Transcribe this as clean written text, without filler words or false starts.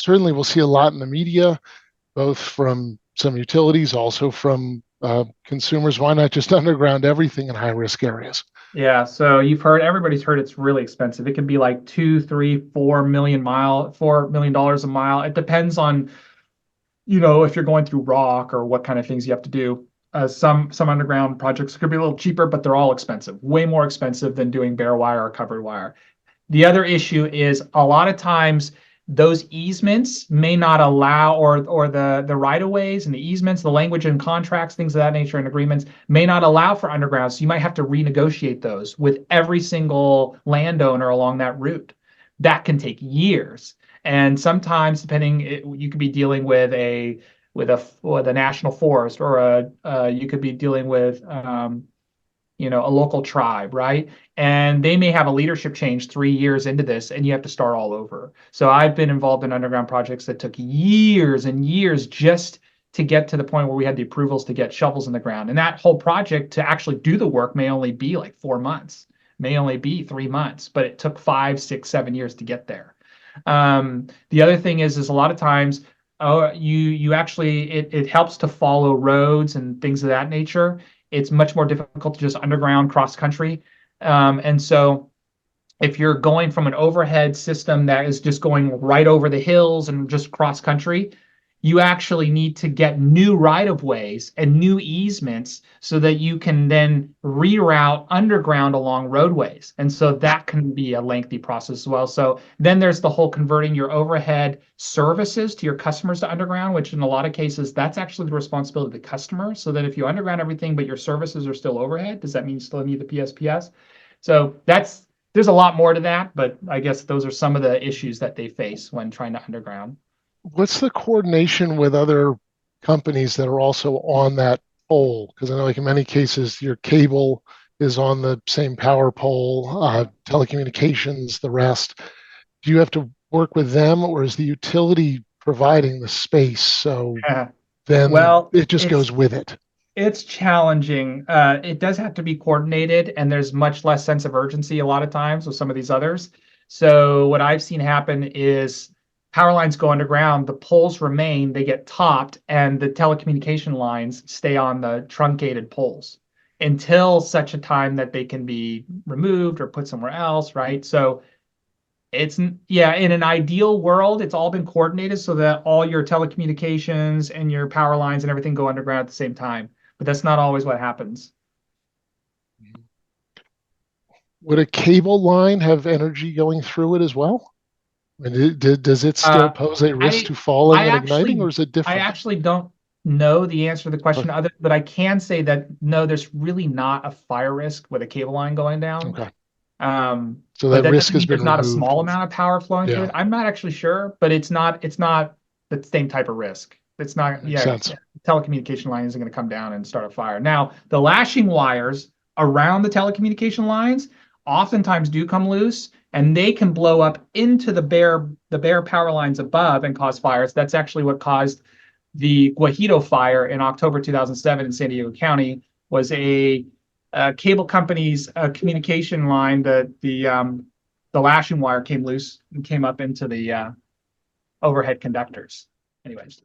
certainly we'll see a lot in the media, both from some utilities, also from consumers. Why not just underground everything in high risk areas? Yeah, so everybody's heard it's really expensive. It can be like 4 million dollars a mile. It depends on, if you're going through rock or what kind of things you have to do. Some underground projects could be a little cheaper, but they're all expensive, way more expensive than doing bare wire or covered wire. The other issue is a lot of times those easements may not allow, or the right of ways and the easements, the language and contracts, things of that nature, and agreements may not allow for underground. So you might have to renegotiate those with every single landowner along that route. That can take years. And sometimes, you could be dealing with a national forest, or you could be dealing with a local tribe, right? And they may have a leadership change 3 years into this, and you have to start all over. So I've been involved in underground projects that took years and years just to get to the point where we had the approvals to get shovels in the ground. And that whole project to actually do the work may only be like 4 months, may only be 3 months, but it took 5, 6, 7 years to get there. The other thing is a lot of times, you actually it helps to follow roads and things of that nature. It's much more difficult to just underground cross country. And so if you're going from an overhead system that is just going right over the hills and just cross country, you actually need to get new right of ways and new easements so that you can then reroute underground along roadways. And so that can be a lengthy process as well. So then there's the whole converting your overhead services to your customers to underground, which in a lot of cases, that's actually the responsibility of the customer. So that if you underground everything, but your services are still overhead, does that mean you still need the PSPS? So there's a lot more to that, but I guess those are some of the issues that they face when trying to underground. What's the coordination with other companies that are also on that pole? Because I know, like in many cases, your cable is on the same power pole, telecommunications, the rest. Do you have to work with them, or is the utility providing the space? So then Well, it just goes with it. it's challenging. It does have to be coordinated, and there's much less sense of urgency a lot of times with some of these others. So what I've seen happen is power lines go underground, the poles remain, they get topped, and the telecommunication lines stay on the truncated poles until such a time that they can be removed or put somewhere else, right? So yeah, in an ideal world, it's all been coordinated so that all your telecommunications and your power lines and everything go underground at the same time. But that's not always what happens. Would a cable line have energy going through it as well? And does it still Uh, pose a risk I to falling I and igniting, actually or is it I different? actually don't know the answer to the question other, but I can say that no, there's really not a fire risk with a cable line going down. Okay. So But that that risk doesn't has mean been there's not a removed. small amount of power flowing through Yeah, it. I'm not actually sure, but it's not the same type of risk. It's not, makes yeah, sense. yeah, telecommunication line isn't going to come down and start a fire. Now, the lashing wires around the telecommunication lines oftentimes do come loose, and they can blow up into the bare power lines above and cause fires. That's actually what caused the Guajito fire in October 2007 in San Diego County. Was a cable company's communication line, the lashing wire came loose and came up into the overhead conductors. Anyways.